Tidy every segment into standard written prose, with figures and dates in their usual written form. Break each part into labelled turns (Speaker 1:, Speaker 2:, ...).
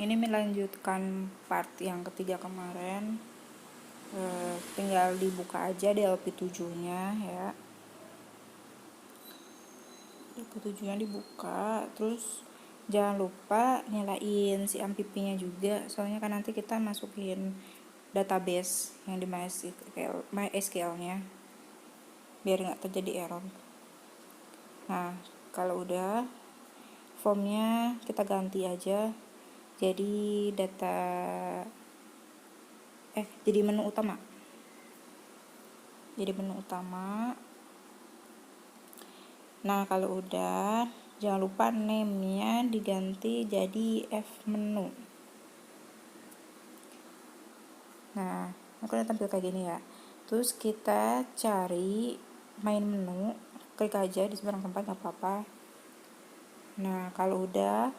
Speaker 1: Ini melanjutkan part yang ketiga kemarin. Tinggal dibuka aja DLP7 nya ya. DLP7 nya dibuka, terus jangan lupa nyalain si MPP nya juga, soalnya kan nanti kita masukin database yang di MySQL nya biar nggak terjadi error. Nah, kalau udah, formnya kita ganti aja jadi jadi menu utama. Nah, kalau udah, jangan lupa name-nya diganti jadi F menu. Nah, aku udah tampil kayak gini ya. Terus kita cari main menu, klik aja di sembarang tempat, nggak apa-apa. Nah, kalau udah,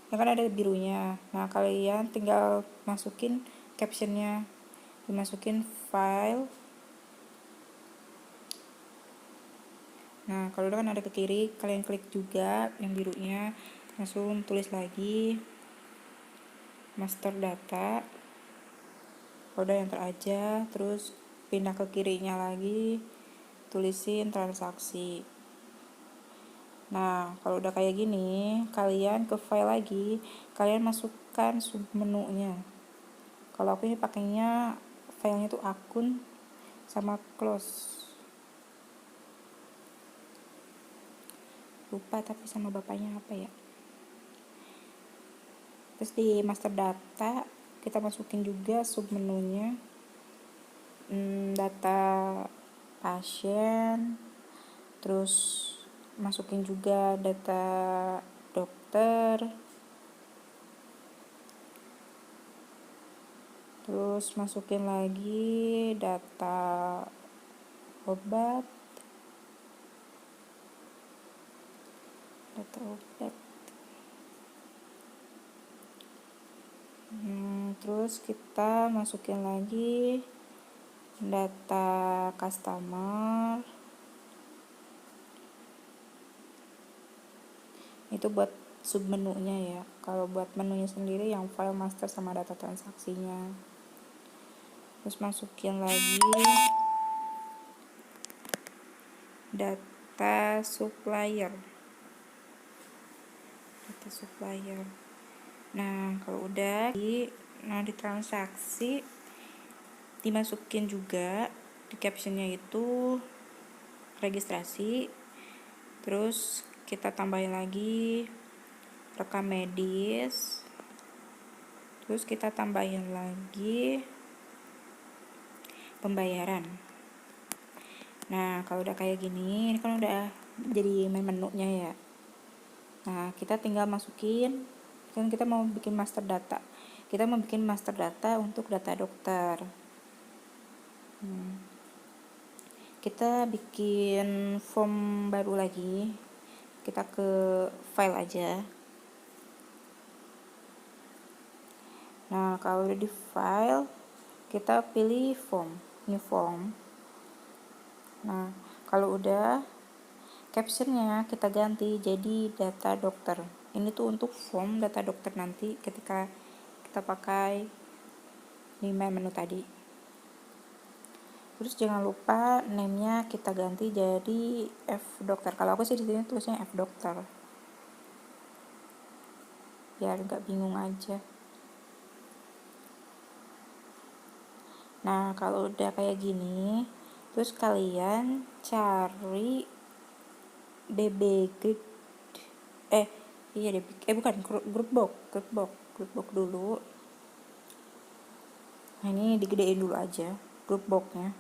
Speaker 1: ya kan ada birunya. Nah, kalian tinggal masukin captionnya, dimasukin file. Nah, kalau udah kan ada ke kiri, kalian klik juga yang birunya, langsung tulis lagi master data. Udah enter aja, terus pindah ke kirinya lagi, tulisin transaksi. Nah, kalau udah kayak gini, kalian ke file lagi, kalian masukkan submenunya. Kalau aku ini pakainya filenya tuh akun sama close. Lupa tapi sama bapaknya apa ya. Terus di master data kita masukin juga submenunya, data pasien, terus masukin juga data dokter, terus masukin lagi data obat, terus kita masukin lagi data customer. Itu buat submenunya ya. Kalau buat menunya sendiri yang file master sama data transaksinya. Terus masukin lagi data supplier. Nah, kalau udah di transaksi dimasukin juga di captionnya itu registrasi. Terus kita tambahin lagi rekam medis. Terus kita tambahin lagi pembayaran. Nah, kalau udah kayak gini, ini kan udah jadi main menunya ya. Nah, kita tinggal masukin, kan kita mau bikin master data. Kita mau bikin master data untuk data dokter. Kita bikin form baru lagi. Kita ke file aja. Nah, kalau udah di file, kita pilih form, new form. Nah, kalau udah, captionnya kita ganti jadi data dokter. Ini tuh untuk form data dokter nanti ketika kita pakai di main menu tadi. Terus jangan lupa name-nya kita ganti jadi F dokter. Kalau aku sih di sini tulisnya F dokter, biar nggak bingung aja. Nah, kalau udah kayak gini, terus kalian cari Groupbox dulu. Nah, ini digedein dulu aja Groupbox-nya.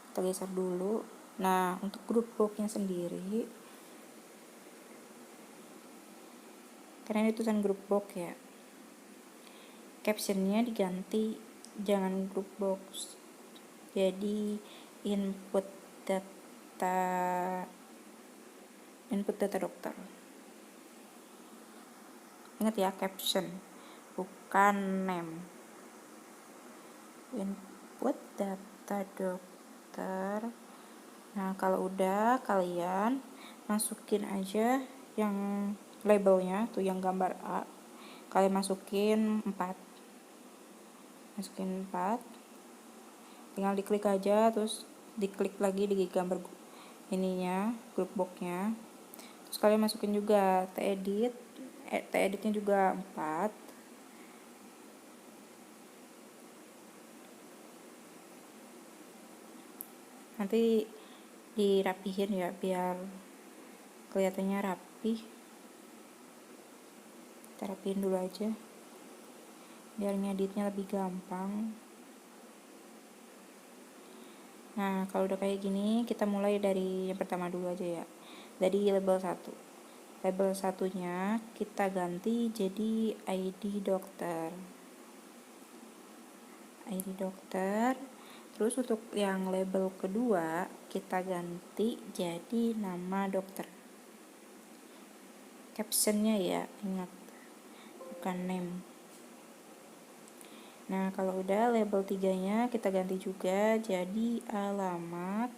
Speaker 1: Kita geser dulu. Nah, untuk Groupbox-nya sendiri, karena ini tulisan Groupbox ya, captionnya diganti, jangan Groupbox, jadi input data dokter. Ingat ya, caption bukan name. Input data dokter. Nah, kalau udah, kalian masukin aja yang labelnya tuh yang gambar A, kalian masukin 4, tinggal diklik aja, terus diklik lagi di gambar ininya, group boxnya, terus kalian masukin juga editnya juga 4. Nanti dirapihin ya biar kelihatannya rapi. Kita rapihin dulu aja biar ngeditnya lebih gampang. Nah, kalau udah kayak gini, kita mulai dari yang pertama dulu aja ya. Dari label 1. Label satunya kita ganti jadi ID dokter. ID dokter. Terus untuk yang label kedua, kita ganti jadi nama dokter. Captionnya ya, ingat, bukan name. Nah, kalau udah label 3-nya kita ganti juga jadi alamat.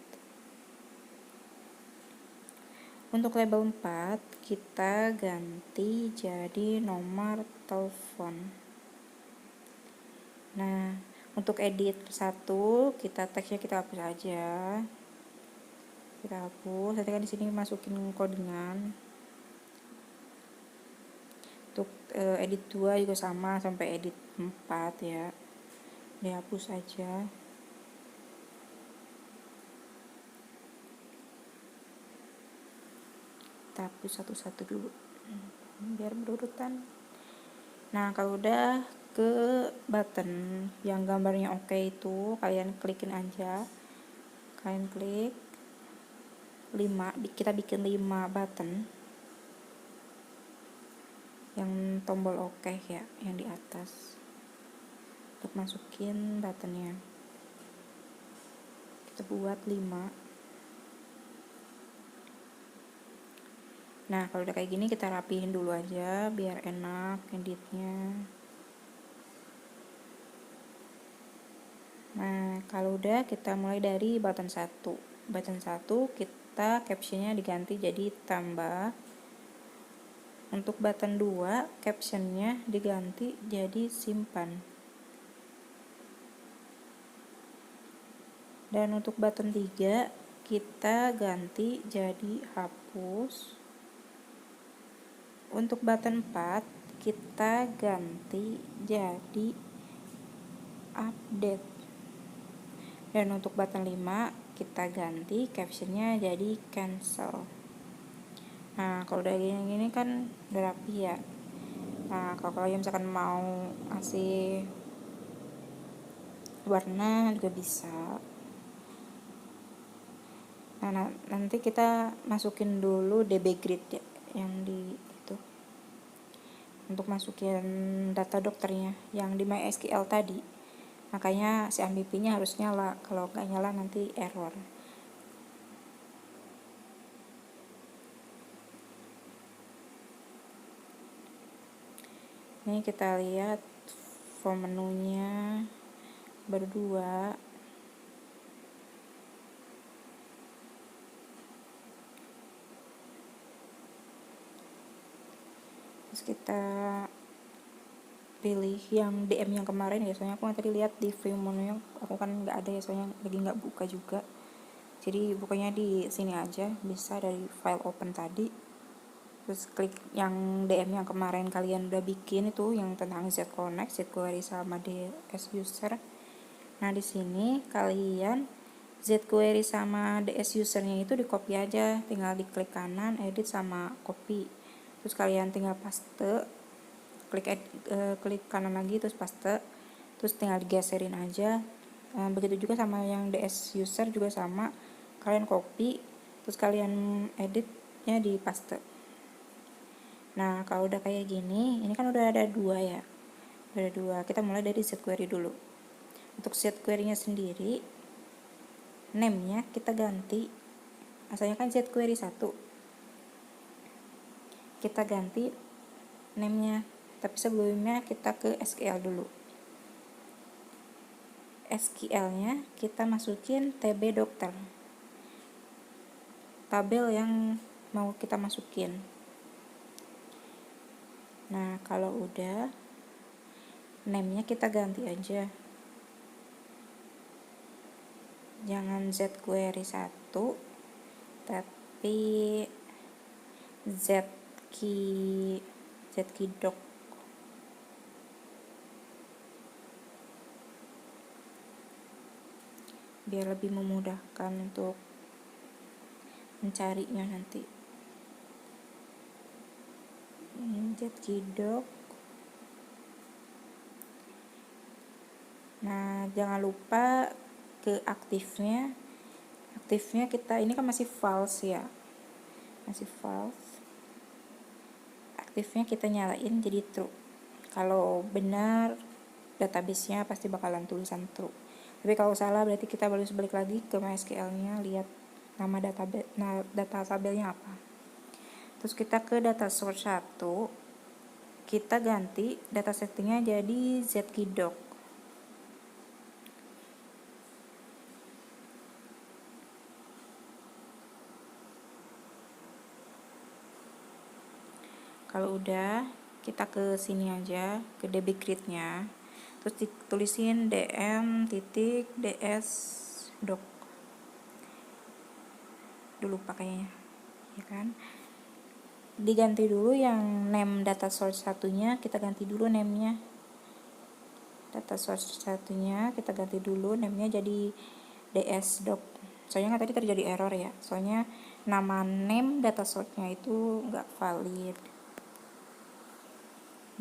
Speaker 1: Untuk label 4 kita ganti jadi nomor telepon. Nah, untuk edit 1 teksnya kita hapus aja. Kita hapus. Nanti kan di sini masukin codingan. Untuk edit 2 juga sama sampai edit 4 ya. Dihapus aja. Kita hapus satu-satu dulu biar berurutan. Nah, kalau udah ke button yang gambarnya oke itu kalian klikin aja. Kalian klik 5, kita bikin 5 button yang tombol oke ya, yang di atas, untuk masukin buttonnya. Kita buat 5. Nah, kalau udah kayak gini kita rapihin dulu aja biar enak editnya. Nah, kalau udah kita mulai dari button 1. Button 1 kita captionnya diganti jadi tambah. Untuk button 2 captionnya diganti jadi simpan. Dan untuk button 3 kita ganti jadi hapus. Untuk button 4 kita ganti jadi update. Dan untuk button 5 kita ganti captionnya jadi cancel. Nah, kalau udah gini kan udah rapi ya. Nah, kalau kalian misalkan mau kasih warna juga bisa. Nah, nanti kita masukin dulu DB grid ya, yang di itu, untuk masukin data dokternya yang di MySQL tadi. Makanya si MVP-nya harus nyala, kalau nggak nyala nanti error. Ini kita lihat form menunya berdua. Terus kita pilih yang DM yang kemarin ya, soalnya aku tadi lihat di view menunya aku kan nggak ada ya, soalnya lagi nggak buka juga. Jadi bukanya di sini aja, bisa dari file open tadi. Terus klik yang DM yang kemarin kalian udah bikin itu, yang tentang Z-Connect, Z-Query sama DS User. Nah, di sini kalian Z-Query sama DS Usernya itu di copy aja, tinggal diklik kanan, edit sama copy. Terus kalian tinggal paste, klik kanan lagi terus paste, terus tinggal digeserin aja. Begitu juga sama yang DS User juga sama, kalian copy terus kalian editnya di paste. Nah, kalau udah kayak gini, ini kan udah ada 2 ya, udah ada 2. Kita mulai dari Z-Query dulu. Untuk Z-Query-nya sendiri, name-nya kita ganti, asalnya kan Z-Query 1, kita ganti name-nya, tapi sebelumnya kita ke SQL dulu. SQL-nya kita masukin TB dokter, tabel yang mau kita masukin. Nah, kalau udah, name-nya kita ganti aja. Jangan zQuery 1, tapi zkeydoc. Biar lebih memudahkan untuk mencarinya nanti. Zkeydoc. Nah, jangan lupa ke aktifnya kita ini kan masih false ya, masih false. Aktifnya kita nyalain jadi true. Kalau benar, database-nya pasti bakalan tulisan true. Tapi kalau salah berarti kita harus balik lagi ke MySQL-nya, lihat nama data tabelnya apa. Terus kita ke data source 1, kita ganti data settingnya jadi zkeydoc. Kalau udah, kita ke sini aja, ke db grid-nya. Terus ditulisin dm.ds.doc. Dulu pakainya, ya kan? Diganti dulu yang name data source satunya, kita ganti dulu name-nya. Data source satunya kita ganti dulu name-nya jadi ds.doc. Soalnya tadi terjadi error ya. Soalnya nama name data source-nya itu nggak valid.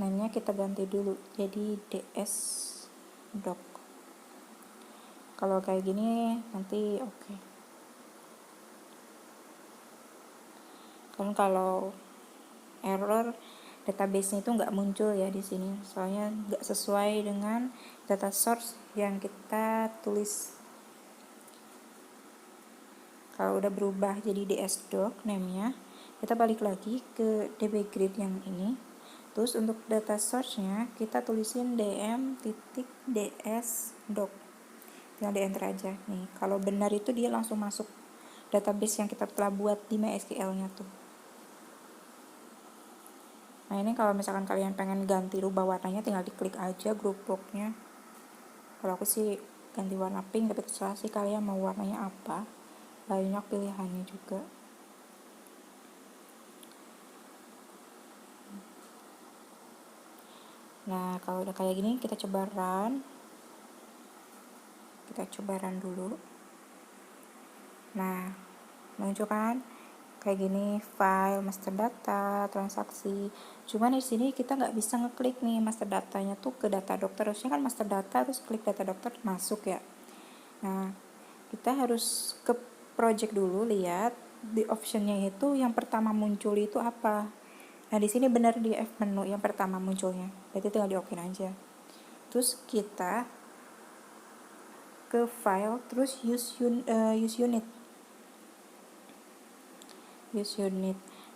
Speaker 1: Name-nya kita ganti dulu jadi ds.doc. Kalau kayak gini nanti oke. Kan kalau error database-nya itu nggak muncul ya di sini, soalnya nggak sesuai dengan data source yang kita tulis. Kalau udah berubah jadi ds.doc name-nya, kita balik lagi ke db grid yang ini. Terus untuk data source-nya kita tulisin dm.ds.doc. Tinggal di enter aja nih. Kalau benar itu dia langsung masuk database yang kita telah buat di MySQL-nya tuh. Nah, ini kalau misalkan kalian pengen ganti rubah warnanya, tinggal diklik aja group box-nya. Kalau aku sih ganti warna pink, tapi terserah sih kalian mau warnanya apa. Banyak pilihannya juga. Nah, kalau udah kayak gini kita coba run. Kita coba run dulu. Nah, muncul kan kayak gini, file, master data, transaksi. Cuman di sini kita nggak bisa ngeklik nih master datanya tuh ke data dokter. Harusnya kan master data terus klik data dokter masuk ya. Nah, kita harus ke project dulu, lihat di optionnya itu yang pertama muncul itu apa. Nah, di sini benar di F menu yang pertama munculnya. Berarti tinggal di-okein aja. Terus kita ke file, terus use unit.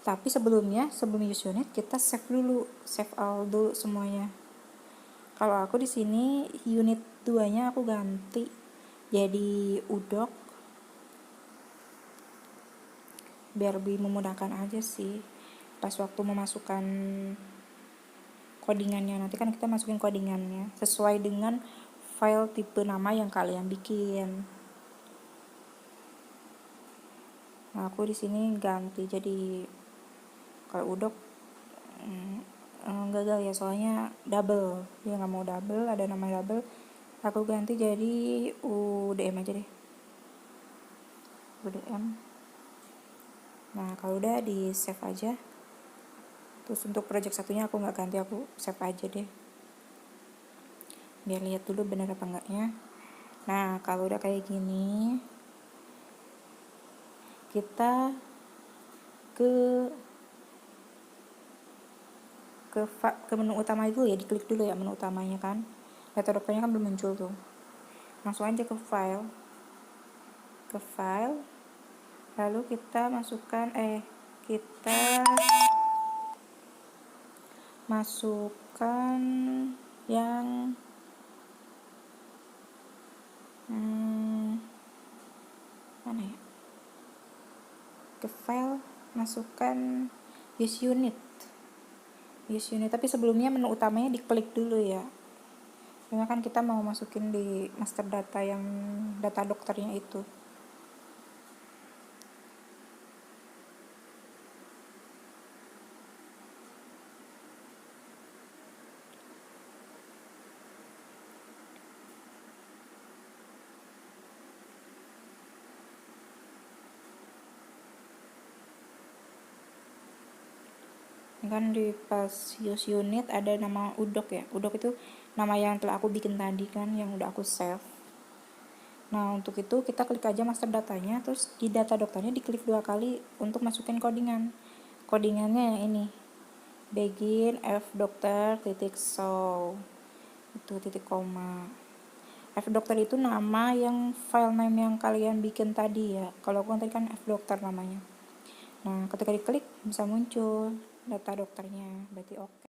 Speaker 1: Tapi sebelum use unit kita save dulu, save all dulu semuanya. Kalau aku di sini unit 2-nya aku ganti jadi udoc, biar lebih memudahkan aja sih pas waktu memasukkan codingannya. Nanti kan kita masukin codingannya sesuai dengan file tipe nama yang kalian bikin. Nah, aku di sini ganti jadi, kalau udoc gagal ya, soalnya double, dia nggak mau double, ada nama double. Aku ganti jadi UDM aja deh, UDM. Nah, kalau udah di save aja. Terus untuk project satunya aku nggak ganti, aku save aja deh, biar lihat dulu bener apa enggaknya. Nah, kalau udah kayak gini, kita ke menu utama dulu ya, diklik dulu ya menu utamanya kan. Data dokternya kan belum muncul tuh. Langsung aja ke file, lalu kita masukkan yang mana ya, ke file, masukkan use unit. use unit, tapi sebelumnya menu utamanya diklik dulu ya, karena kan kita mau masukin di master data yang data dokternya itu. Kan di pas use unit ada nama udok ya, udok itu nama yang telah aku bikin tadi kan, yang udah aku save. Nah untuk itu kita klik aja master datanya, terus di data dokternya diklik 2 kali untuk masukin codingannya yang ini, begin f dokter titik show, itu titik koma. F dokter itu nama yang file name yang kalian bikin tadi ya, kalau aku tadi kan F dokter namanya. Nah ketika diklik bisa muncul data dokternya, berarti oke.